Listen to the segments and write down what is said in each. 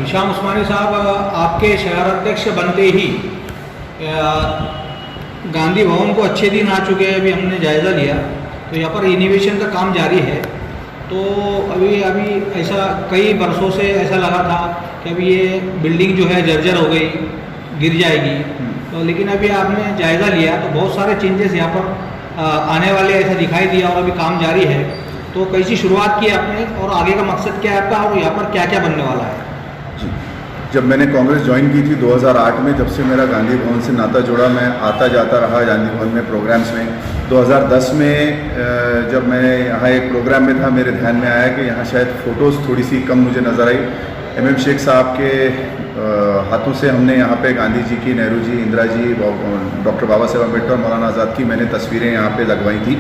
Hisham उस्मानी साहब, आपके शहर अध्यक्ष बनते ही गांधी भवन को अच्छे दिन आ चुके हैं। अभी हमने जायज़ा लिया तो यहाँ पर इनोवेशन का काम जारी है। तो अभी ऐसा कई बरसों से ऐसा लगा था कि अभी ये बिल्डिंग जो है जर्जर हो गई, गिर जाएगी। तो लेकिन अभी आपने जायज़ा लिया तो बहुत सारे चेंजेस यहाँ पर आने वाले ऐसा दिखाई दिया और अभी काम जारी है। तो कैसी शुरुआत की आपने और आगे का मकसद क्या है आपका और यहाँ पर क्या क्या बनने वाला है? जी, जब मैंने कांग्रेस ज्वाइन की थी 2008 में, जब से मेरा गांधी भवन से नाता जुड़ा, मैं आता जाता रहा गांधी भवन में प्रोग्राम्स में। 2010 में जब मैं यहाँ एक प्रोग्राम में था, मेरे ध्यान में आया कि यहाँ शायद फ़ोटोज़ थोड़ी सी कम मुझे नज़र आई। MM शेख साहब के हाथों से हमने यहाँ पे गांधी जी की, नेहरू जी, इंदिरा जी, डॉक्टर बाबा साहेब अम्बेडकर, मौलाना आज़ाद की मैंने तस्वीरें यहाँ पे लगवाई थी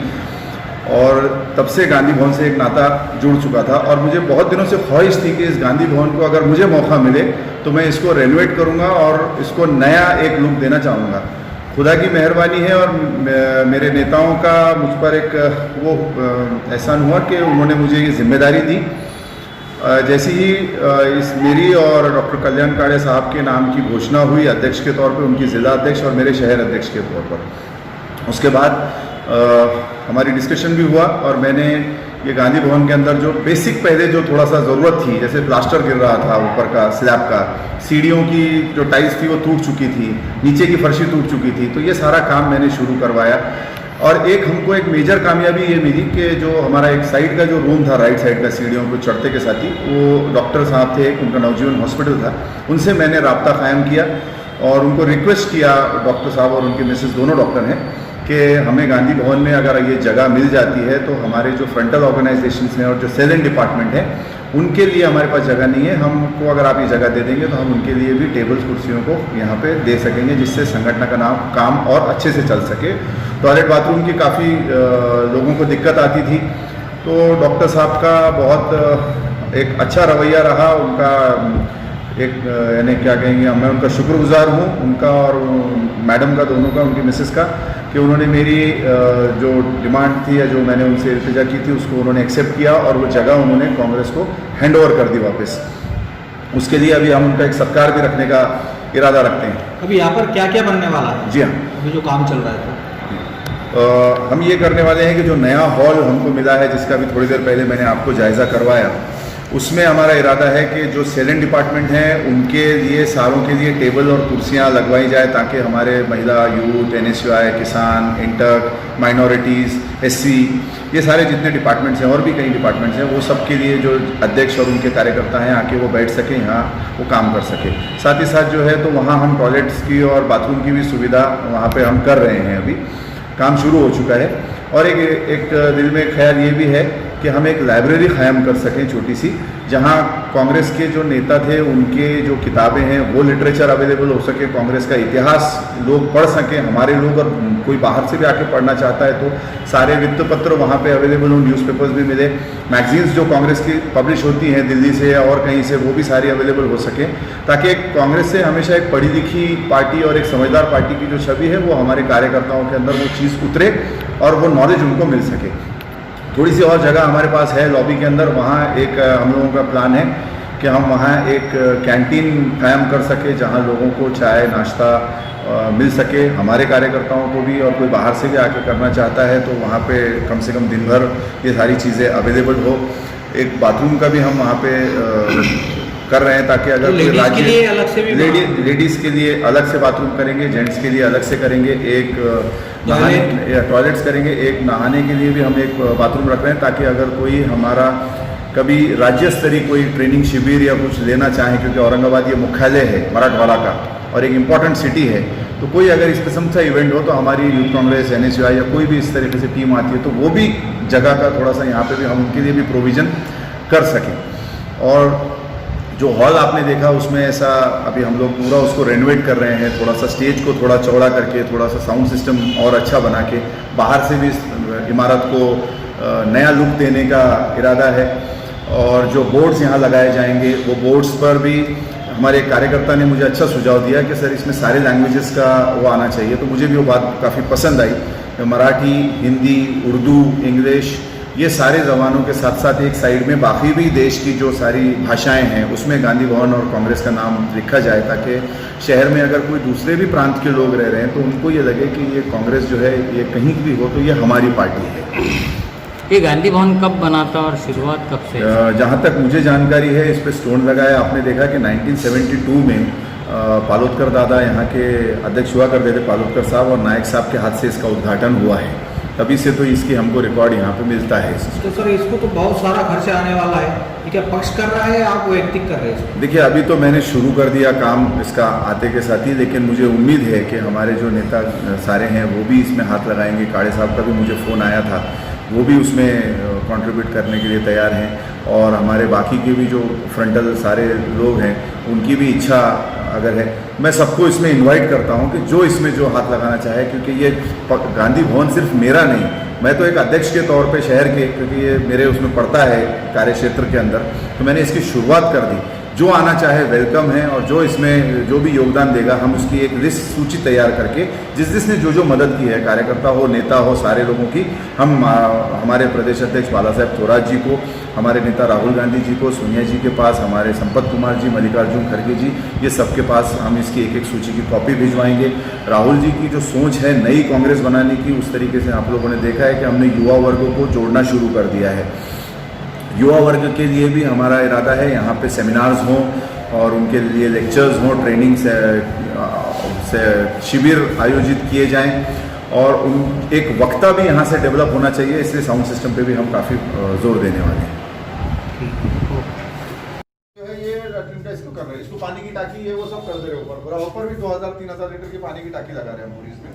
और तब से गांधी भवन से एक नाता जुड़ चुका था। और मुझे बहुत दिनों से ख्वाहिश थी कि इस गांधी भवन को अगर मुझे मौका मिले तो मैं इसको रेनोवेट करूँगा और इसको नया एक लुक देना चाहूँगा। खुदा की मेहरबानी है और मेरे नेताओं का मुझ पर एक वो एहसान हुआ कि उन्होंने मुझे ये जिम्मेदारी दी। जैसे ही इस मेरी और डॉक्टर कल्याण काड़े साहब के नाम की घोषणा हुई अध्यक्ष के तौर पे, उनकी ज़िला अध्यक्ष और मेरे शहर अध्यक्ष के तौर पर, उसके बाद हमारी डिस्कशन भी हुआ और मैंने ये गांधी भवन के अंदर जो बेसिक पहले जो थोड़ा सा ज़रूरत थी, जैसे प्लास्टर गिर रहा था ऊपर का स्लैब का, सीढ़ियों की जो टाइल्स थी वो टूट चुकी थी, नीचे की फर्शी टूट चुकी थी, तो ये सारा काम मैंने शुरू करवाया। और हमको एक मेजर कामयाबी ये मिली कि जो हमारा एक साइड का जो रूम था, राइट साइड का, सीढ़ियों को चढ़ते के साथ ही, वो डॉक्टर साहब थे, उनका नवजीवन हॉस्पिटल था, उनसे मैंने राब्ता कायम किया और उनको रिक्वेस्ट किया, डॉक्टर साहब और उनके मिसेस दोनों डॉक्टर हैं, कि हमें गांधी भवन में अगर ये जगह मिल जाती है तो हमारे जो फ्रंटल ऑर्गेनाइजेशंस हैं और जो सेल एंड डिपार्टमेंट है उनके लिए हमारे पास जगह नहीं है, हमको अगर आप ये जगह दे देंगे तो हम उनके लिए भी टेबल्स कुर्सियों को यहाँ पे दे सकेंगे, जिससे संगठन का काम और अच्छे से चल सके। टॉयलेट बाथरूम की काफ़ी लोगों को दिक्कत आती थी, तो डॉक्टर साहब का बहुत एक अच्छा रवैया रहा, उनका एक यानी क्या कहेंगे, मैं उनका शुक्रगुजार हूँ, उनका और मैडम का, दोनों का, उनकी मिसेस का, कि उन्होंने मेरी जो डिमांड थी या जो मैंने उनसे इल्तिजा की थी उसको उन्होंने एक्सेप्ट किया और वो जगह उन्होंने कांग्रेस को हैंड ओवर कर दी वापस। उसके लिए अभी हम उनका एक सत्कार भी रखने का इरादा रखते हैं। अभी यहाँ पर क्या क्या बनने वाला है? जी हाँ, अभी जो काम चल रहा है हम ये करने वाले हैं कि जो नया हॉल हमको मिला है, जिसका भी थोड़ी देर पहले मैंने आपको जायज़ा करवाया, उसमें हमारा इरादा है कि जो सेल एंड डिपार्टमेंट हैं उनके लिए, सारों के लिए टेबल और कुर्सियां लगवाई जाए, ताकि हमारे महिला, यूथ, NSUI, किसान, इंटर, माइनॉरिटीज़, SC, ये सारे जितने डिपार्टमेंट्स हैं और भी कई डिपार्टमेंट्स हैं, वो सब के लिए जो अध्यक्ष और उनके कार्यकर्ता हैं आके वो बैठ सकें, यहाँ वो काम कर सकें। साथ ही साथ जो है तो वहाँ हम टॉयलेट्स की और बाथरूम की भी सुविधा वहाँ पर हम कर रहे हैं, अभी काम शुरू हो चुका है। और एक दिल में ख्याल ये भी है कि हम एक लाइब्रेरी क़ायम कर सकें छोटी सी, जहां कांग्रेस के जो नेता थे उनके जो किताबें हैं वो लिटरेचर अवेलेबल हो सके, कांग्रेस का इतिहास लोग पढ़ सकें, हमारे लोग, और कोई बाहर से भी आके पढ़ना चाहता है तो सारे वित्त पत्र वहाँ पे अवेलेबल हो, न्यूज़पेपर्स भी मिले, मैगजीन्स जो कांग्रेस की पब्लिश होती हैं दिल्ली से या और कहीं से, वो भी सारी अवेलेबल हो सकें, ताकि एक कांग्रेस से हमेशा एक पढ़ी लिखी पार्टी और एक समझदार पार्टी की जो छवि है वो हमारे कार्यकर्ताओं के अंदर वो चीज़ उतरे और वो नॉलेज उनको मिल सके। थोड़ी सी और जगह हमारे पास है लॉबी के अंदर, वहाँ एक हम लोगों का प्लान है कि हम वहाँ एक कैंटीन कायम कर सके, जहाँ लोगों को चाय नाश्ता मिल सके, हमारे कार्यकर्ताओं को भी, और कोई बाहर से भी आके करना चाहता है तो वहाँ पे कम से कम दिन भर ये सारी चीज़ें अवेलेबल हो। एक बाथरूम का भी हम वहाँ पे कर रहे हैं, ताकि अगर लेडीज़ के लिए अलग से भी, लेडीज़ के लिए अलग से बाथरूम करेंगे, जेंट्स के लिए अलग से करेंगे, एक नहाने या टॉयलेट्स करेंगे, एक नहाने के लिए भी हम एक बाथरूम रख रहे हैं, ताकि अगर कोई हमारा कभी राज्य स्तरीय कोई ट्रेनिंग शिविर या कुछ लेना चाहें, क्योंकि औरंगाबाद ये मुख्यालय है मराठवाड़ा का और एक इम्पॉर्टेंट सिटी है, तो कोई अगर इस किस्म का इवेंट हो तो हमारी यूथ कांग्रेस, NSUI या कोई भी इस तरीके से टीम आती है तो वो भी जगह का थोड़ा सा यहाँ पे भी हम उनके लिए भी प्रोविज़न कर सकें। और जो हॉल आपने देखा उसमें ऐसा अभी हम लोग पूरा उसको रेनोवेट कर रहे हैं, थोड़ा सा स्टेज को थोड़ा चौड़ा करके, थोड़ा सा साउंड सिस्टम और अच्छा बना के, बाहर से भी इस इमारत को नया लुक देने का इरादा है। और जो बोर्ड्स यहाँ लगाए जाएंगे वो बोर्ड्स पर भी हमारे कार्यकर्ता ने मुझे अच्छा सुझाव दिया कि सर इसमें सारे लैंग्वेजेस का वो आना चाहिए, तो मुझे भी वो बात काफ़ी पसंद आई। मराठी, हिंदी, उर्दू, इंग्लिश ये सारे जबानों के साथ साथ एक साइड में बाकी भी देश की जो सारी भाषाएं हैं उसमें गांधी भवन और कांग्रेस का नाम लिखा जाए, ताकि शहर में अगर कोई दूसरे भी प्रांत के लोग रह रहे हैं तो उनको ये लगे कि ये कांग्रेस जो है ये कहीं भी हो तो ये हमारी पार्टी है। ये गांधी भवन कब बना था और शुरुआत कब से? जहाँ तक मुझे जानकारी है इस पर स्टोन लगाया आपने देखा कि 1972 में पालोदकर दादा यहाँ के अध्यक्ष हुआ करते थे, पालोदकर साहब और नायक साहब के हाथ से इसका उद्घाटन हुआ है, तभी से तो इसकी हमको रिकॉर्ड यहाँ पे मिलता है। तो सर इसको तो बहुत सारा खर्चा आने वाला है, ये क्या पक्ष कर रहा है या आप वैयक्तिक कर रहे हैं? देखिए अभी तो मैंने शुरू कर दिया काम इसका आते के साथ ही, लेकिन मुझे उम्मीद है कि हमारे जो नेता सारे हैं वो भी इसमें हाथ लगाएंगे। काड़े साहब का भी मुझे फ़ोन आया था, वो भी उसमें कंट्रीब्यूट करने के लिए तैयार हैं, और हमारे बाकी के भी जो फ्रंटल सारे लोग हैं उनकी भी इच्छा अगर है, मैं सबको इसमें इनवाइट करता हूं कि जो इसमें जो हाथ लगाना चाहे, क्योंकि ये गांधी भवन सिर्फ मेरा नहीं, मैं तो एक अध्यक्ष के तौर पे शहर के, क्योंकि ये मेरे उसमें पड़ता है कार्य क्षेत्र के अंदर, तो मैंने इसकी शुरुआत कर दी। जो आना चाहे वेलकम है, और जो इसमें जो भी योगदान देगा हम उसकी एक लिस्ट सूची तैयार करके जिसने जो मदद की है, कार्यकर्ता हो नेता हो सारे लोगों की, हम हमारे प्रदेश अध्यक्ष बाला साहेब थोराट जी को, हमारे नेता राहुल गांधी जी को, सोनिया जी के पास, हमारे संपत कुमार जी, मल्लिकार्जुन खड़गे जी, ये सबके पास हम इसकी एक सूची की कॉपी भिजवाएंगे। राहुल जी की जो सोच है नई कांग्रेस बनाने की, उस तरीके से आप लोगों ने देखा है कि हमने युवा वर्गों को जोड़ना शुरू कर दिया है। युवा वर्ग के लिए भी हमारा इरादा है यहाँ पे सेमिनार्स हों और उनके लिए लेक्चर्स हों, ट्रेनिंग से शिविर आयोजित किए जाएं, और एक वक्ता भी यहाँ से डेवलप होना चाहिए, इसलिए साउंड सिस्टम पे भी हम काफ़ी जोर देने वाले हैं। ये इसको कर रहे हैं, इसको पानी की टाकी है वो सब कर दे रहे ऊपर, पूरा ऊपर भी 2000-3000 लीटर की पानी की टाकी लगा रहे हैं हम पूरी इसमें।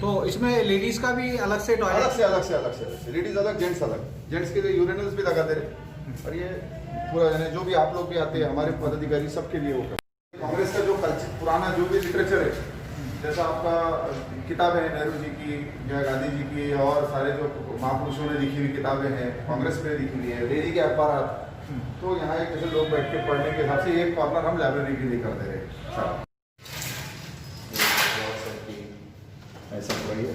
तो इसमें लेडीज का भी अलग से टॉयलेट? अलग से लेडीज अलग, जेंट्स अलग। जेंट्स के लिए यूरिनल्स भी लगा दे रहे, और ये पूरा यानी जो भी आप लोग भी आते हैं हमारे पदाधिकारी सबके लिए वो कांग्रेस का जो कल्चर पुराना जो भी लिटरेचर है, जैसा आपका किताबें हैं नेहरू जी की या गांधी जी की, और सारे जो महापुरुषों ने लिखी हुई किताबें हैं कांग्रेस में लिखी हुई है, डेली के अखबार, तो यहाँ एक जैसे लोग बैठ के पढ़ने के हिसाब से एक कॉर्नर हम लाइब्रेरी के लिए कर दे रहे हैं। ऐसा वही है।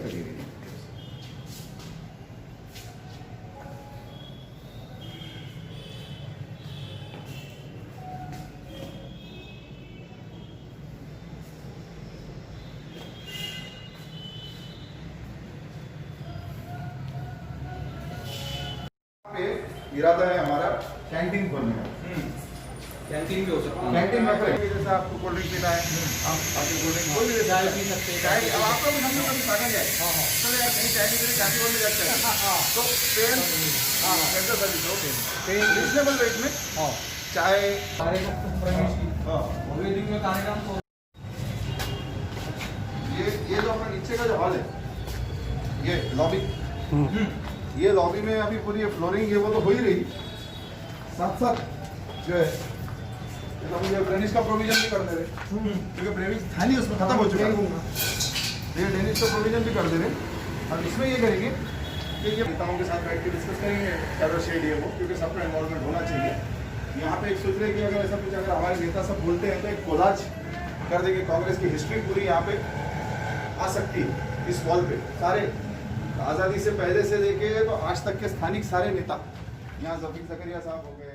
इरादा है हमारा कैंटीन खोलने का। कैंटीन भी हो सकता है, कैंटीन रख रहे हैं, जैसे आपको कोल्ड ड्रिंक पीना है आप आके कोल्ड ड्रिंक कोई भी चाय पी सकते हैं। चाय अब आप लोग हम लोग कभी खाना जाए तो यार कहीं चाय के लिए कैंटीन में जाते हैं तो pen centre service okay reasonable rate में चाय कार्यक्रम प्रवेश की वेडिंग में कार्यक्रम तो ये जो अपना नीचे का जो हॉल है ये लॉबी, ये लॉबी में अभी पूरी फ्लोरिंग है वो तो हो ही रही, साथ साथ जो है तो मुझे ड्रेनेज का प्रोविजन भी कर दे रहे, क्योंकि ड्रेनेज था नहीं उसमें खत्म हो चुका है, ये ड्रेनेज का प्रोविजन भी कर दे रहे। अब इसमें ये करेंगे कि ये नेताओं के साथ बैठ के डिस्कस करेंगे कैडर शेड है वो, क्योंकि सबका इन्वॉल्वमेंट होना चाहिए। यहाँ पे एक सोच रहे कि अगर ऐसा कुछ अगर हमारे नेता सब बोलते हैं तो एक कोलाज कर देंगे, कांग्रेस की हिस्ट्री पूरी यहाँ पे आ सकती है इस वॉल पे, सारे आज़ादी से पहले से लेके तो आज तक के स्थानिक सारे नेता, यहाँ जफीर सकरिया साहब हो गए,